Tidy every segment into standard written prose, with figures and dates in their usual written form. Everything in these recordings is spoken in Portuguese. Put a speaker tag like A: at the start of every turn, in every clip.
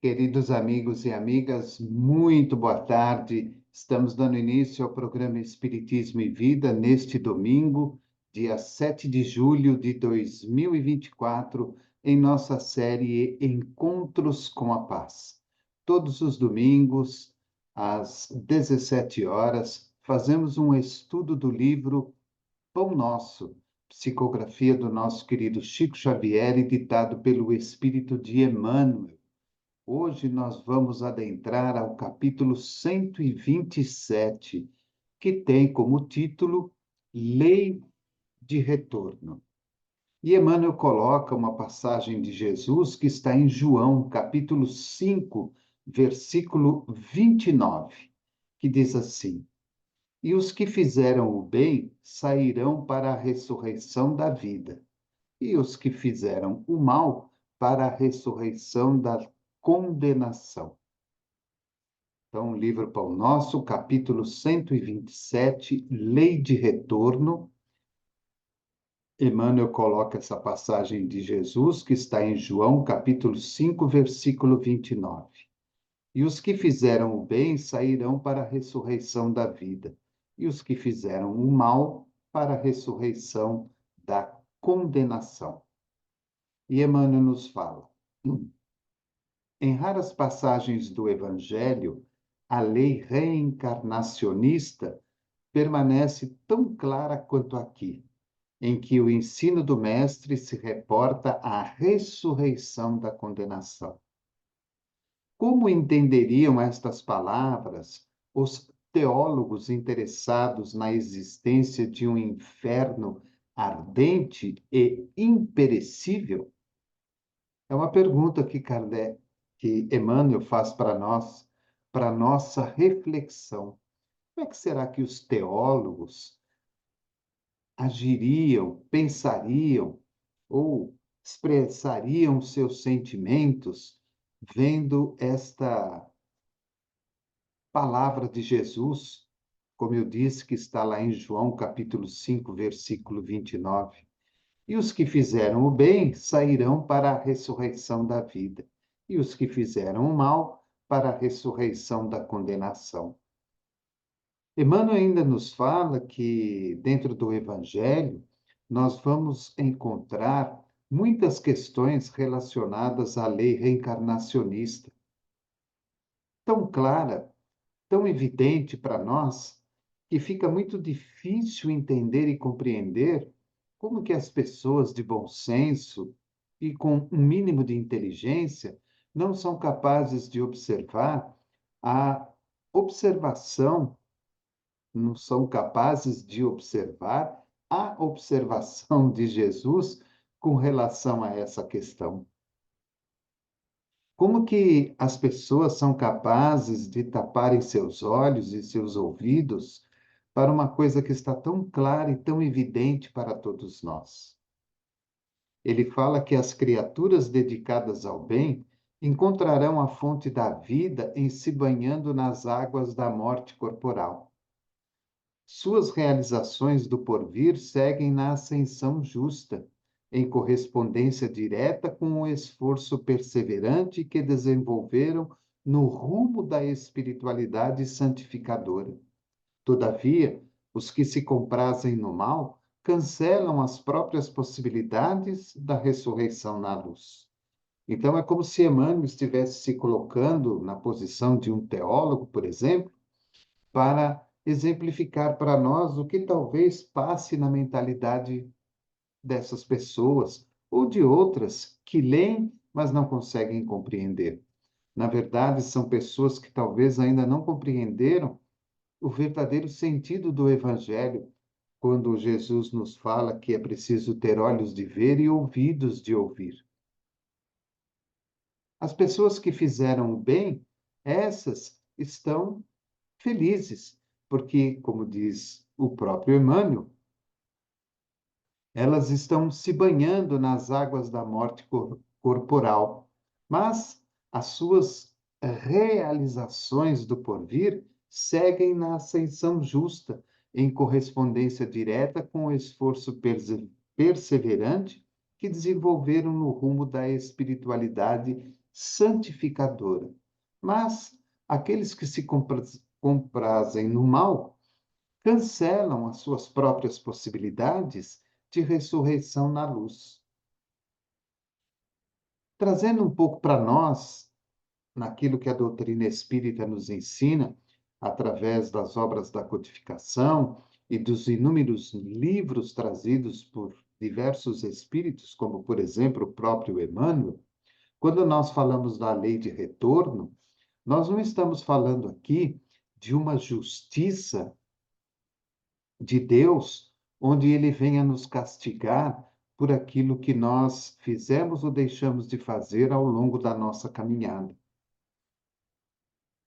A: Queridos amigos e amigas, muito boa tarde. Estamos dando início ao programa Espiritismo e Vida neste domingo, dia 7 de julho de 2024, em nossa série Encontros com a Paz. Todos os domingos, às 17 horas, fazemos um estudo do livro Pão Nosso, psicografia do nosso querido Chico Xavier, editado pelo Espírito de Emmanuel. Hoje nós vamos adentrar ao capítulo 127, que tem como título Lei de Retorno. E Emmanuel coloca uma passagem de Jesus que está em João, capítulo 5, versículo 29, que diz assim: E os que fizeram o bem sairão para a ressurreição da vida, e os que fizeram o mal para a ressurreição da condenação. Então, o livro Pão Nosso, capítulo 127, Lei de Retorno. Emmanuel coloca essa passagem de Jesus, que está em João, capítulo 5, versículo 29. E os que fizeram o bem sairão para a ressurreição da vida, e os que fizeram o mal para a ressurreição da condenação. E Emmanuel nos fala: em raras passagens do Evangelho, a lei reencarnacionista permanece tão clara quanto aqui, em que o ensino do Mestre se reporta à ressurreição da condenação. Como entenderiam estas palavras os teólogos interessados na existência de um inferno ardente e imperecível? É uma pergunta que Emmanuel faz para nós, para nossa reflexão. Como é que será que os teólogos agiriam, pensariam ou expressariam seus sentimentos vendo esta palavra de Jesus, como eu disse, que está lá em João capítulo 5, versículo 29? E os que fizeram o bem sairão para a ressurreição da vida, e os que fizeram o mal para a ressurreição da condenação. Emmanuel ainda nos fala que, dentro do Evangelho, nós vamos encontrar muitas questões relacionadas à lei reencarnacionista, tão clara, tão evidente para nós, que fica muito difícil entender e compreender como que as pessoas de bom senso e com um mínimo de inteligência não são capazes de observar a observação não são capazes de observar a observação de Jesus com relação a essa questão. Como que as pessoas são capazes de taparem seus olhos e seus ouvidos para uma coisa que está tão clara e tão evidente para todos nós? Ele fala que as criaturas dedicadas ao bem encontrarão a fonte da vida em se banhando nas águas da morte corporal. Suas realizações do porvir seguem na ascensão justa, em correspondência direta com o esforço perseverante que desenvolveram no rumo da espiritualidade santificadora. Todavia, os que se comprazem no mal cancelam as próprias possibilidades da ressurreição na luz. Então, é como se Emmanuel estivesse se colocando na posição de um teólogo, por exemplo, para exemplificar para nós o que talvez passe na mentalidade dessas pessoas ou de outras que leem, mas não conseguem compreender. Na verdade, são pessoas que talvez ainda não compreenderam o verdadeiro sentido do Evangelho, quando Jesus nos fala que é preciso ter olhos de ver e ouvidos de ouvir. As pessoas que fizeram o bem, essas estão felizes, porque, como diz o próprio Emmanuel, elas estão se banhando nas águas da morte corporal, mas as suas realizações do porvir seguem na ascensão justa, em correspondência direta com o esforço perseverante que desenvolveram no rumo da espiritualidade santificadora. Mas aqueles que se comprazem no mal cancelam as suas próprias possibilidades de ressurreição na luz. Trazendo um pouco para nós, naquilo que a doutrina espírita nos ensina, através das obras da codificação e dos inúmeros livros trazidos por diversos espíritos, como, por exemplo, o próprio Emmanuel, quando nós falamos da lei de retorno, nós não estamos falando aqui de uma justiça de Deus, onde ele venha nos castigar por aquilo que nós fizemos ou deixamos de fazer ao longo da nossa caminhada.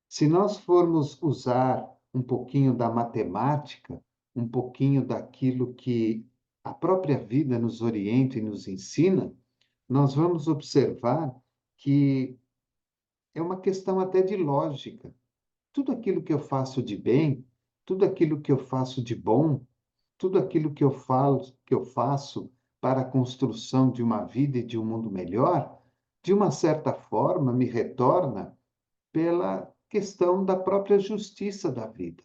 A: Se nós formos usar um pouquinho da matemática, um pouquinho daquilo que a própria vida nos orienta e nos ensina, nós vamos observar que é uma questão até de lógica. Tudo aquilo que eu faço de bem, tudo aquilo que eu faço de bom, tudo aquilo que eu faço para a construção de uma vida e de um mundo melhor, de uma certa forma me retorna pela questão da própria justiça da vida.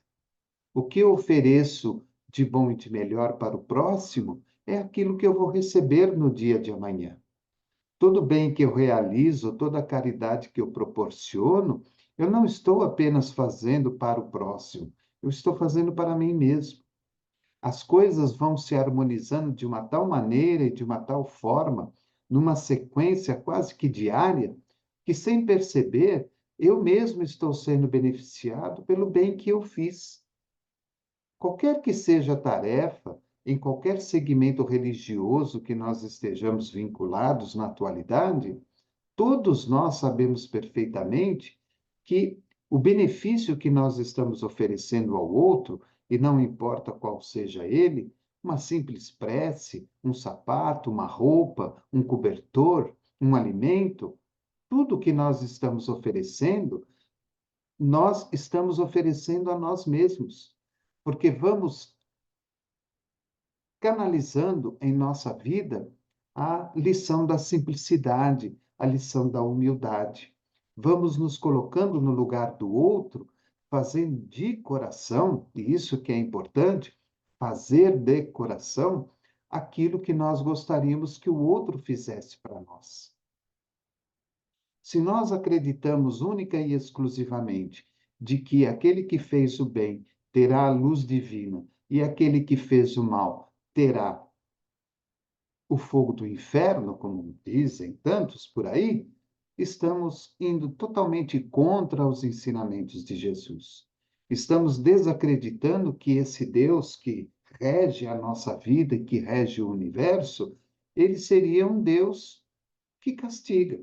A: O que eu ofereço de bom e de melhor para o próximo é aquilo que eu vou receber no dia de amanhã. Todo bem que eu realizo, toda a caridade que eu proporciono, eu não estou apenas fazendo para o próximo, eu estou fazendo para mim mesmo. As coisas vão se harmonizando de uma tal maneira e de uma tal forma, numa sequência quase que diária, que sem perceber, eu mesmo estou sendo beneficiado pelo bem que eu fiz. Qualquer que seja a tarefa, em qualquer segmento religioso que nós estejamos vinculados na atualidade, todos nós sabemos perfeitamente que o benefício que nós estamos oferecendo ao outro, e não importa qual seja ele, uma simples prece, um sapato, uma roupa, um cobertor, um alimento, tudo que nós estamos oferecendo a nós mesmos, porque vamos canalizando em nossa vida a lição da simplicidade, a lição da humildade. Vamos nos colocando no lugar do outro, fazendo de coração, e isso que é importante, fazer de coração aquilo que nós gostaríamos que o outro fizesse para nós. Se nós acreditamos única e exclusivamente de que aquele que fez o bem terá a luz divina e aquele que fez o mal terá o fogo do inferno, como dizem tantos por aí, estamos indo totalmente contra os ensinamentos de Jesus. Estamos desacreditando que esse Deus que rege a nossa vida e que rege o universo, ele seria um Deus que castiga,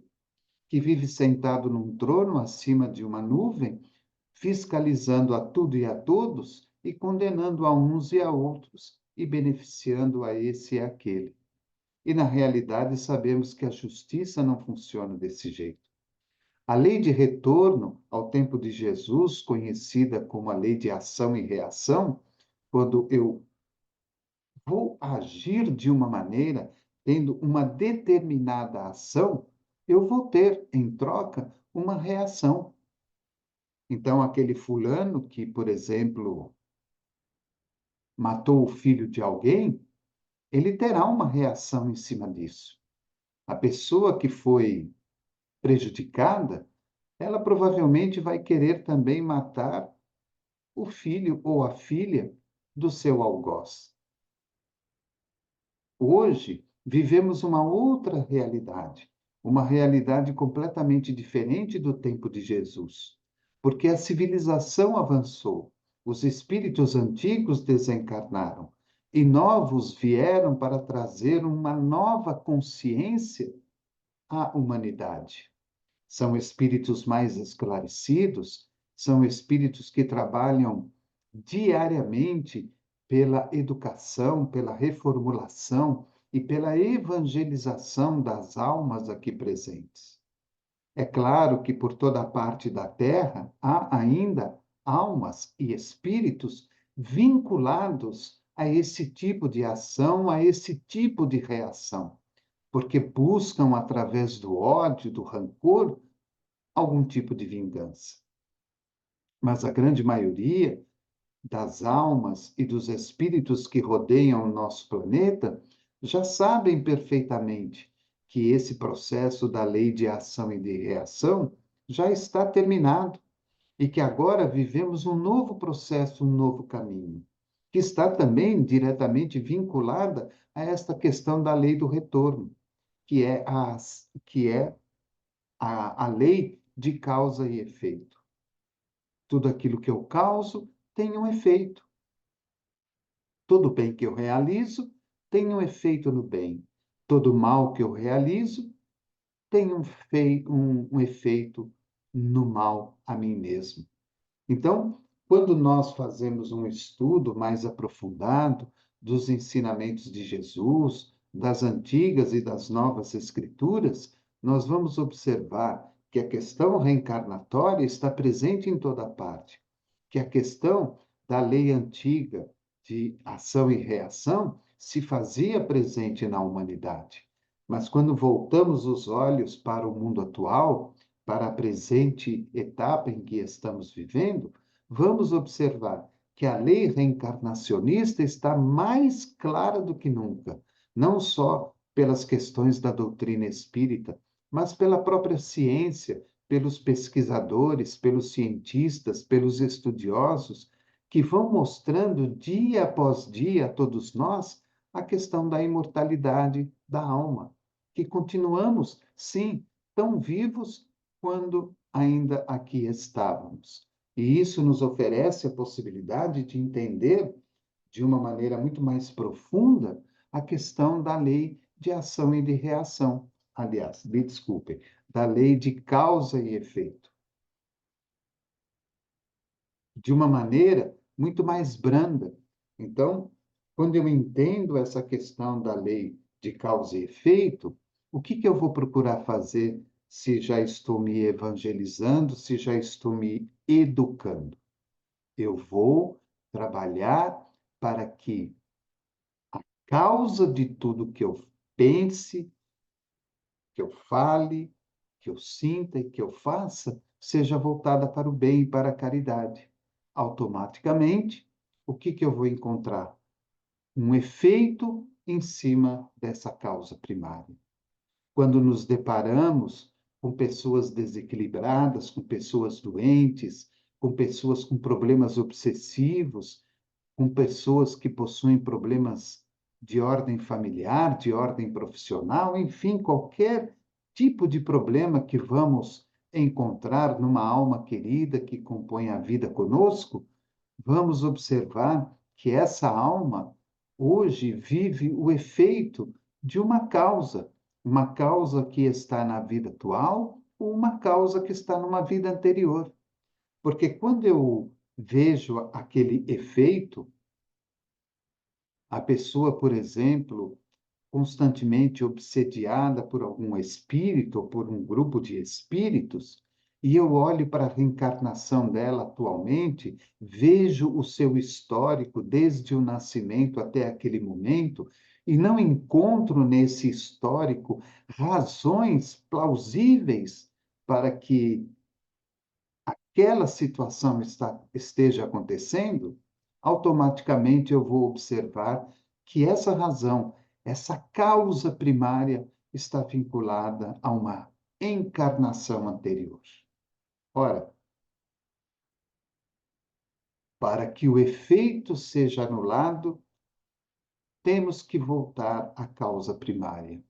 A: que vive sentado num trono acima de uma nuvem, fiscalizando a tudo e a todos e condenando a uns e a outros e beneficiando a esse e aquele. E, na realidade, sabemos que a justiça não funciona desse jeito. A lei de retorno ao tempo de Jesus, conhecida como a lei de ação e reação, quando eu vou agir de uma maneira, tendo uma determinada ação, eu vou ter, em troca, uma reação. Então, aquele fulano que, por exemplo, matou o filho de alguém, ele terá uma reação em cima disso. A pessoa que foi prejudicada, ela provavelmente vai querer também matar o filho ou a filha do seu algoz. Hoje, vivemos uma outra realidade, uma realidade completamente diferente do tempo de Jesus, porque a civilização avançou, os espíritos antigos desencarnaram e novos vieram para trazer uma nova consciência à humanidade. São espíritos mais esclarecidos, são espíritos que trabalham diariamente pela educação, pela reformulação e pela evangelização das almas aqui presentes. É claro que por toda a parte da Terra há ainda almas e espíritos vinculados a esse tipo de ação, a esse tipo de reação, porque buscam, através do ódio, do rancor, algum tipo de vingança. Mas a grande maioria das almas e dos espíritos que rodeiam o nosso planeta já sabem perfeitamente que esse processo da lei de ação e de reação já está terminado e que agora vivemos um novo processo, um novo caminho, que está também diretamente vinculada a esta questão da lei do retorno, que é a lei de causa e efeito. Tudo aquilo que eu causo tem um efeito. Todo bem que eu realizo tem um efeito no bem. Todo mal que eu realizo tem um efeito no mal a mim mesmo. Então, quando nós fazemos um estudo mais aprofundado dos ensinamentos de Jesus, das antigas e das novas escrituras, nós vamos observar que a questão reencarnatória está presente em toda parte, que a questão da lei antiga de ação e reação se fazia presente na humanidade. Mas quando voltamos os olhos para o mundo atual, para a presente etapa em que estamos vivendo, vamos observar que a lei reencarnacionista está mais clara do que nunca, não só pelas questões da doutrina espírita, mas pela própria ciência, pelos pesquisadores, pelos cientistas, pelos estudiosos, que vão mostrando dia após dia a todos nós a questão da imortalidade da alma, que continuamos, sim, tão vivos quando ainda aqui estávamos. E isso nos oferece a possibilidade de entender de uma maneira muito mais profunda a questão da lei de ação e de reação. Aliás, me desculpe, da lei de causa e efeito. De uma maneira muito mais branda. Então, quando eu entendo essa questão da lei de causa e efeito, o que eu vou procurar fazer se já estou me evangelizando, se já estou me educando? Eu vou trabalhar para que a causa de tudo que eu pense, que eu fale, que eu sinta e que eu faça seja voltada para o bem e para a caridade. Automaticamente, o que eu vou encontrar? Um efeito em cima dessa causa primária. Quando nos deparamos com pessoas desequilibradas, com pessoas doentes, com pessoas com problemas obsessivos, com pessoas que possuem problemas de ordem familiar, de ordem profissional, enfim, qualquer tipo de problema que vamos encontrar numa alma querida que compõe a vida conosco, vamos observar que essa alma hoje vive o efeito de uma causa que está na vida atual ou uma causa que está numa vida anterior. Porque quando eu vejo aquele efeito, a pessoa, por exemplo, constantemente obsediada por algum espírito ou por um grupo de espíritos, e eu olho para a reencarnação dela atualmente, vejo o seu histórico desde o nascimento até aquele momento, e não encontro nesse histórico razões plausíveis para que aquela situação esteja acontecendo, automaticamente eu vou observar que essa razão, essa causa primária, está vinculada a uma encarnação anterior. Ora, para que o efeito seja anulado, temos que voltar à causa primária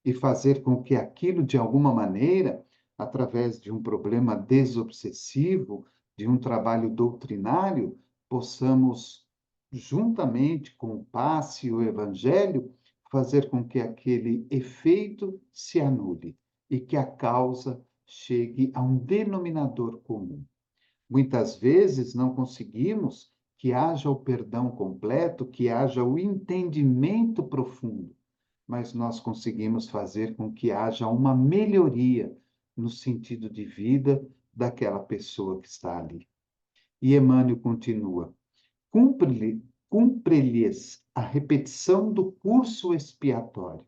A: e fazer com que aquilo, de alguma maneira, através de um problema desobsessivo, de um trabalho doutrinário, possamos, juntamente com o passe e o evangelho, fazer com que aquele efeito se anule e que a causa chegue a um denominador comum. Muitas vezes não conseguimos que haja o perdão completo, que haja o entendimento profundo, mas nós conseguimos fazer com que haja uma melhoria no sentido de vida daquela pessoa que está ali. E Emmanuel continua: cumpre-lhes a repetição do curso expiatório.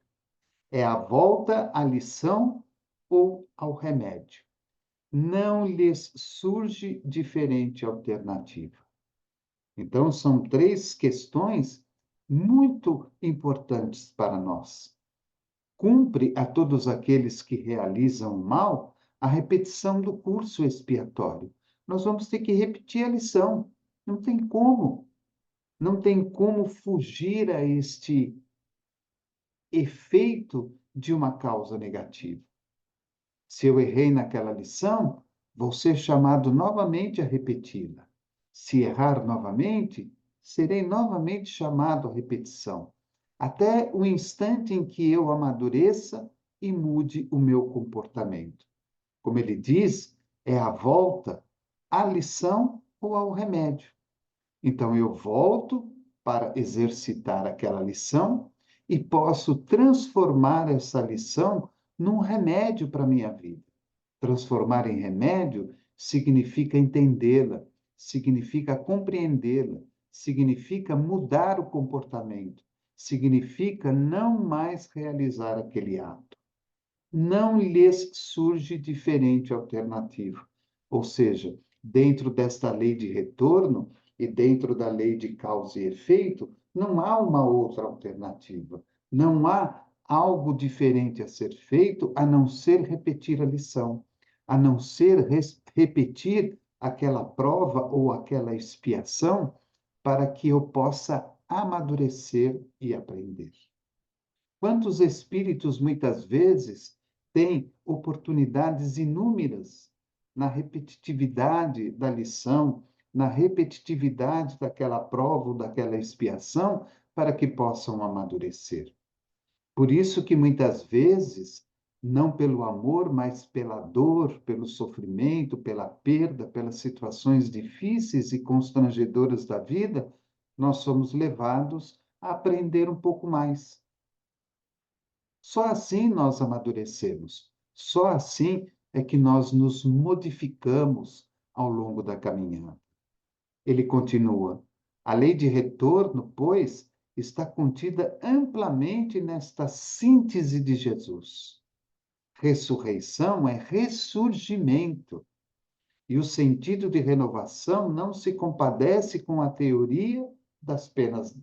A: É a volta à lição ou ao remédio. não lhes surge diferente alternativa. Então, são três questões muito importantes para nós. Cumpre a todos aqueles que realizam o mal a repetição do curso expiatório. Nós vamos ter que repetir a lição. Não tem como. Não tem como fugir a este efeito de uma causa negativa. Se eu errei naquela lição, vou ser chamado novamente a repeti-la. Se errar novamente, serei novamente chamado à repetição, até o instante em que eu amadureça e mude o meu comportamento. Como ele diz, é a volta à lição ou ao remédio. Então eu volto para exercitar aquela lição e posso transformar essa lição num remédio para a minha vida. Transformar em remédio significa entendê-la, significa compreendê-la, significa mudar o comportamento, significa não mais realizar aquele ato. Não lhes surge diferente alternativa. Ou seja, dentro desta lei de retorno e dentro da lei de causa e efeito, não há uma outra alternativa. Não há algo diferente a ser feito a não ser repetir a lição, a não ser repetir aquela prova ou aquela expiação para que eu possa amadurecer e aprender. Quantos espíritos, muitas vezes, têm oportunidades inúmeras na repetitividade da lição, na repetitividade daquela prova ou daquela expiação, para que possam amadurecer. Por isso que muitas vezes, não pelo amor, mas pela dor, pelo sofrimento, pela perda, pelas situações difíceis e constrangedoras da vida, nós somos levados a aprender um pouco mais. Só assim nós amadurecemos. Só assim é que nós nos modificamos ao longo da caminhada. Ele continua: a lei de retorno, pois, está contida amplamente nesta síntese de Jesus. Ressurreição é ressurgimento. E o sentido de renovação não se compadece com a teoria das penas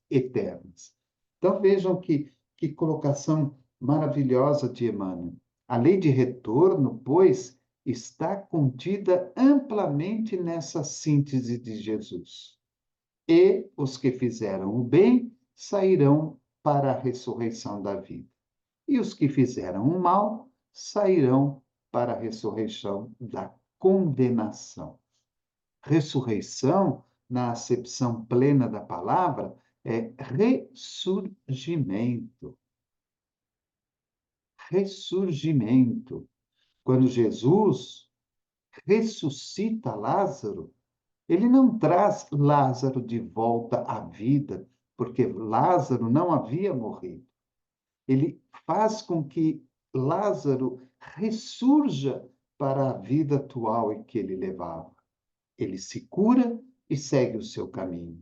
A: eternas. Então vejam que colocação maravilhosa de Emmanuel. A lei de retorno, pois, está contida amplamente nessa síntese de Jesus. E os que fizeram o bem sairão para a ressurreição da vida. E os que fizeram o mal sairão para a ressurreição da condenação. Ressurreição, na acepção plena da palavra, é ressurgimento. Ressurgimento. Quando Jesus ressuscita Lázaro, ele não traz Lázaro de volta à vida, porque Lázaro não havia morrido. Ele faz com que Lázaro ressurja para a vida atual em que ele levava. Ele se cura e segue o seu caminho.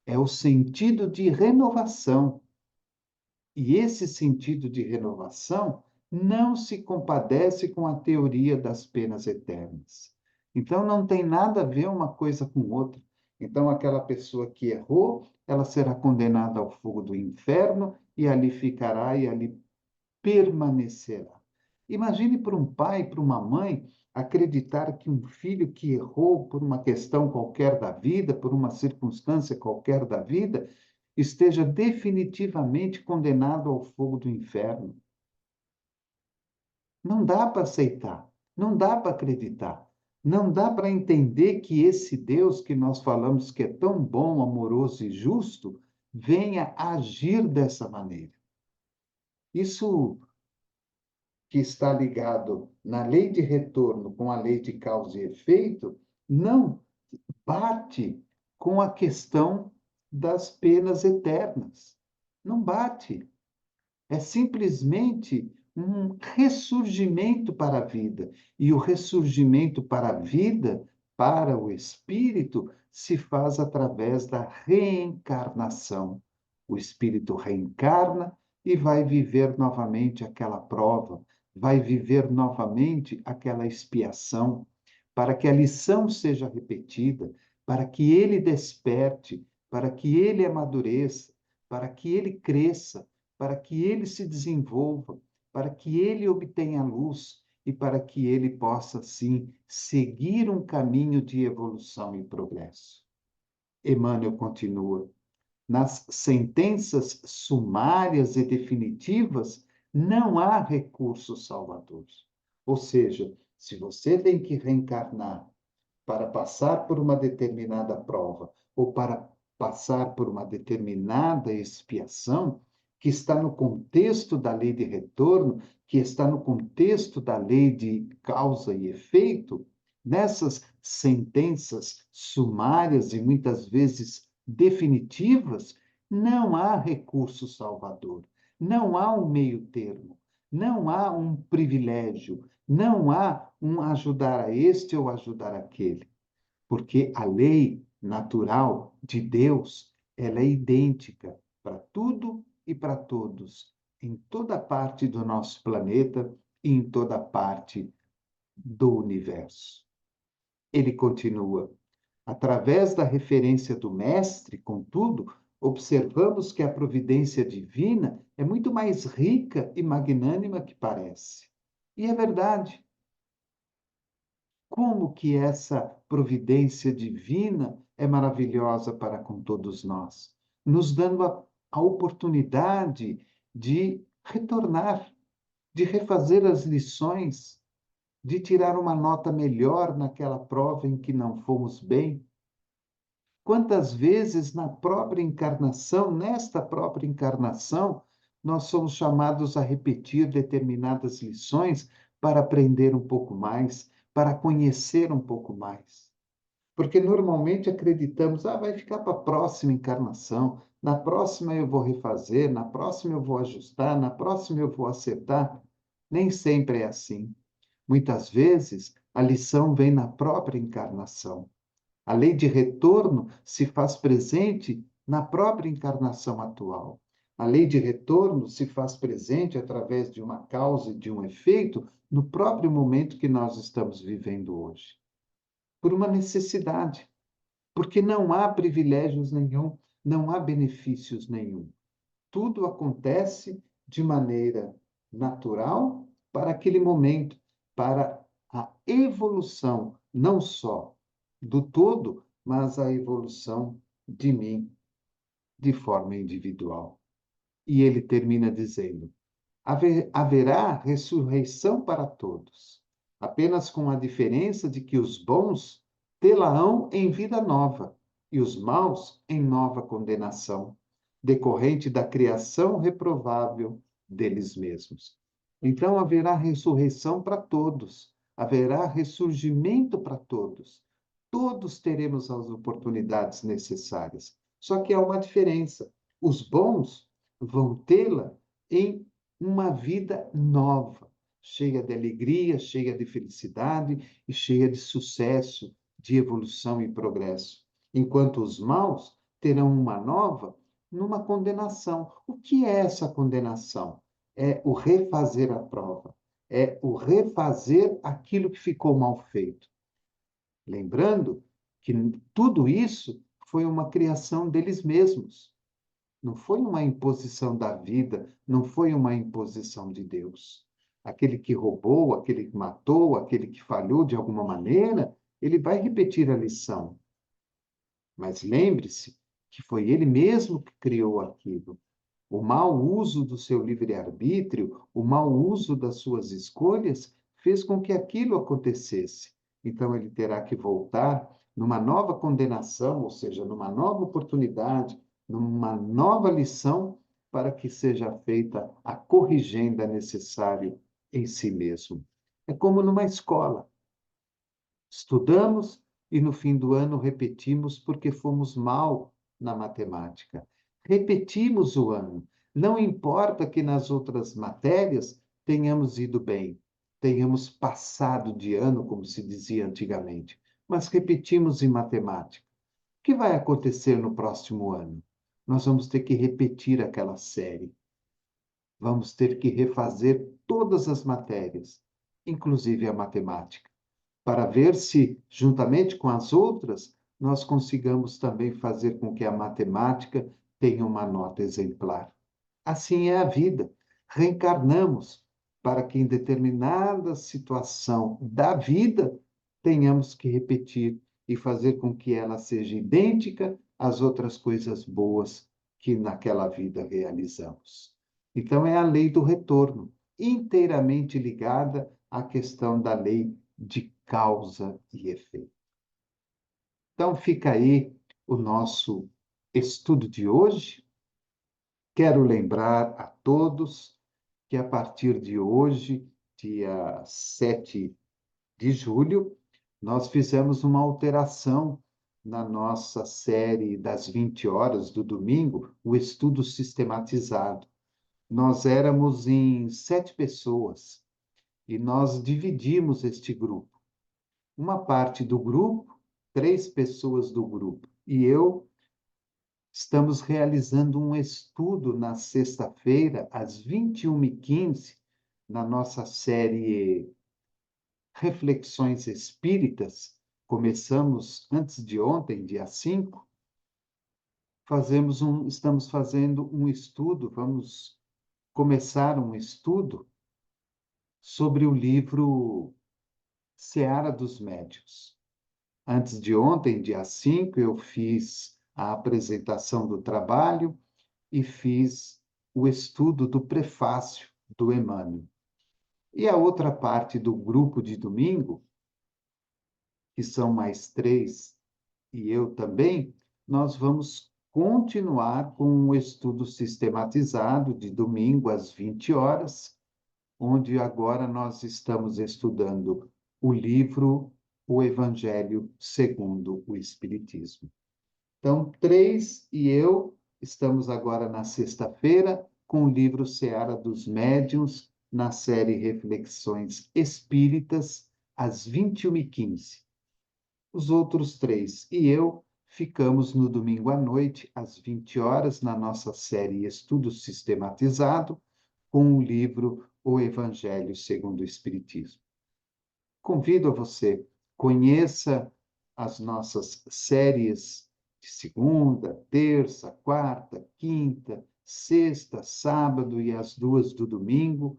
A: É o sentido de renovação. E esse sentido de renovação não se compadece com a teoria das penas eternas. Então, não tem nada a ver uma coisa com outra. Então, aquela pessoa que errou, ela será condenada ao fogo do inferno e ali ficará e ali permanecerá. Imagine para um pai, para uma mãe, acreditar que um filho que errou por uma questão qualquer da vida, por uma circunstância qualquer da vida, esteja definitivamente condenado ao fogo do inferno. Não dá para aceitar, não dá para acreditar, não dá para entender que esse Deus que nós falamos que é tão bom, amoroso e justo, venha agir dessa maneira. Isso que está ligado na lei de retorno com a lei de causa e efeito, não bate com a questão das penas eternas. Não bate. É simplesmente um ressurgimento para a vida. E o ressurgimento para a vida, para o espírito, se faz através da reencarnação. O espírito reencarna e vai viver novamente aquela prova, vai viver novamente aquela expiação, para que a lição seja repetida, para que ele desperte, para que ele amadureça, para que ele cresça, para que ele se desenvolva, para que ele obtenha luz e para que ele possa, sim, seguir um caminho de evolução e progresso. Emmanuel continua: nas sentenças sumárias e definitivas, não há recurso salvador. Ou seja, se você tem que reencarnar para passar por uma determinada prova ou para passar por uma determinada expiação, que está no contexto da lei de retorno, que está no contexto da lei de causa e efeito, nessas sentenças sumárias e muitas vezes definitivas, não há recurso salvador, não há um meio termo, não há um privilégio, não há um ajudar a este ou ajudar aquele, porque a lei natural de Deus, ela é idêntica para tudo e para todos, em toda parte do nosso planeta e em toda parte do universo. Ele continua: através da referência do Mestre, contudo, observamos que a providência divina é muito mais rica e magnânima que parece. E é verdade. Como que essa providência divina é maravilhosa para com todos nós, nos dando a oportunidade de retornar, de refazer as lições, de tirar uma nota melhor naquela prova em que não fomos bem. Quantas vezes na própria encarnação, nesta própria encarnação, nós somos chamados a repetir determinadas lições para aprender um pouco mais, para conhecer um pouco mais. Porque normalmente acreditamos, vai ficar para a próxima encarnação, na próxima eu vou refazer, na próxima eu vou ajustar, na próxima eu vou acertar. Nem sempre é assim. Muitas vezes a lição vem na própria encarnação. A lei de retorno se faz presente na própria encarnação atual. A lei de retorno se faz presente através de uma causa e de um efeito no próprio momento que nós estamos vivendo hoje. Por uma necessidade, porque não há privilégios nenhum, não há benefícios nenhum. Tudo acontece de maneira natural para aquele momento, para a evolução, não só do todo, mas a evolução de mim de forma individual. E ele termina dizendo: haverá ressurreição para todos, apenas com a diferença de que os bons tê-la-ão em vida nova e os maus em nova condenação, decorrente da criação reprovável deles mesmos. Então haverá ressurreição para todos, haverá ressurgimento para todos. Todos teremos as oportunidades necessárias. Só que há uma diferença. Os bons vão tê-la em uma vida nova, cheia de alegria, cheia de felicidade e cheia de sucesso, de evolução e progresso. Enquanto os maus terão uma nova numa condenação. O que é essa condenação? É o refazer a prova, é o refazer aquilo que ficou mal feito. Lembrando que tudo isso foi uma criação deles mesmos. Não foi uma imposição da vida, não foi uma imposição de Deus. Aquele que roubou, aquele que matou, aquele que falhou de alguma maneira, ele vai repetir a lição. Mas lembre-se que foi ele mesmo que criou aquilo. O mau uso do seu livre-arbítrio, o mau uso das suas escolhas, fez com que aquilo acontecesse. Então ele terá que voltar numa nova condenação, ou seja, numa nova oportunidade, numa nova lição, para que seja feita a corrigenda necessária em si mesmo. É como numa escola. Estudamos e no fim do ano repetimos porque fomos mal na matemática. Repetimos o ano. Não importa que nas outras matérias tenhamos ido bem, tenhamos passado de ano, como se dizia antigamente, mas repetimos em matemática. O que vai acontecer no próximo ano? Nós vamos ter que repetir aquela série. vamos ter que refazer todas as matérias, inclusive a matemática, para ver se, juntamente com as outras, nós consigamos também fazer com que a matemática tenha uma nota exemplar. Assim é a vida. Reencarnamos para que, em determinada situação da vida, tenhamos que repetir e fazer com que ela seja idêntica às outras coisas boas que naquela vida realizamos. Então, é a lei do retorno, inteiramente ligada à questão da lei de causa e efeito. Então, fica aí o nosso estudo de hoje. Quero lembrar a todos que, a partir de hoje, dia 7 de julho, nós fizemos uma alteração na nossa série das 20 horas do domingo, o estudo sistematizado. Nós éramos em 7 pessoas e nós dividimos este grupo. Uma parte do grupo, 3 pessoas do grupo, e eu estamos realizando um estudo na sexta-feira, às 21h15, na nossa série Reflexões Espíritas. Começamos antes de ontem, dia 5, estamos fazendo um estudo, vamos começar um estudo sobre o livro Seara dos Médiuns. Antes de ontem, dia 5, eu fiz a apresentação do trabalho e fiz o estudo do prefácio do Emmanuel. E a outra parte do grupo de domingo, que são mais 3, e eu também, nós vamos continuar com o estudo sistematizado de domingo às 20 horas, onde agora nós estamos estudando o livro O Evangelho segundo o Espiritismo. Então, 3 e eu estamos agora na sexta-feira com o livro Seara dos Médiuns, na série Reflexões Espíritas, às 21h15. Os outros 3 e eu ficamos no domingo à noite, às 20 horas, na nossa série Estudo Sistematizado, com o livro O Evangelho segundo o Espiritismo. Convido a você, conheça as nossas séries de segunda, terça, quarta, quinta, sexta, sábado e as 2 do domingo,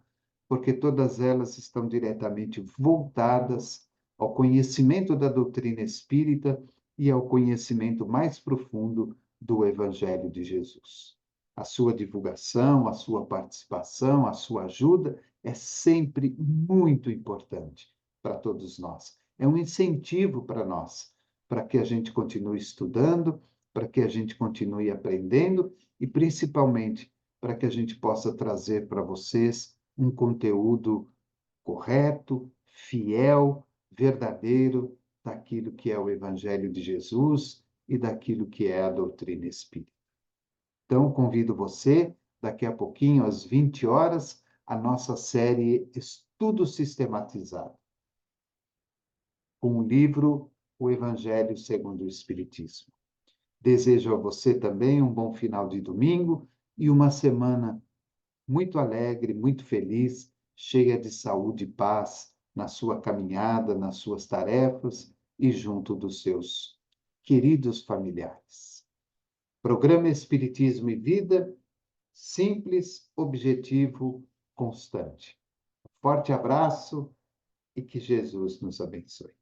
A: porque todas elas estão diretamente voltadas ao conhecimento da doutrina espírita e ao conhecimento mais profundo do Evangelho de Jesus. A sua divulgação, a sua participação, a sua ajuda é sempre muito importante para todos nós. É um incentivo para nós, para que a gente continue estudando, para que a gente continue aprendendo e, principalmente, para que a gente possa trazer para vocês um conteúdo correto, fiel, verdadeiro daquilo que é o Evangelho de Jesus e daquilo que é a doutrina espírita. Então, convido você, daqui a pouquinho, às 20 horas, a nossa série Estudo Sistematizado, com o livro O Evangelho segundo o Espiritismo. Desejo a você também um bom final de domingo e uma semana muito alegre, muito feliz, cheia de saúde e paz na sua caminhada, nas suas tarefas e junto dos seus queridos familiares. Programa Espiritismo e Vida, simples, objetivo, constante. Forte abraço e que Jesus nos abençoe.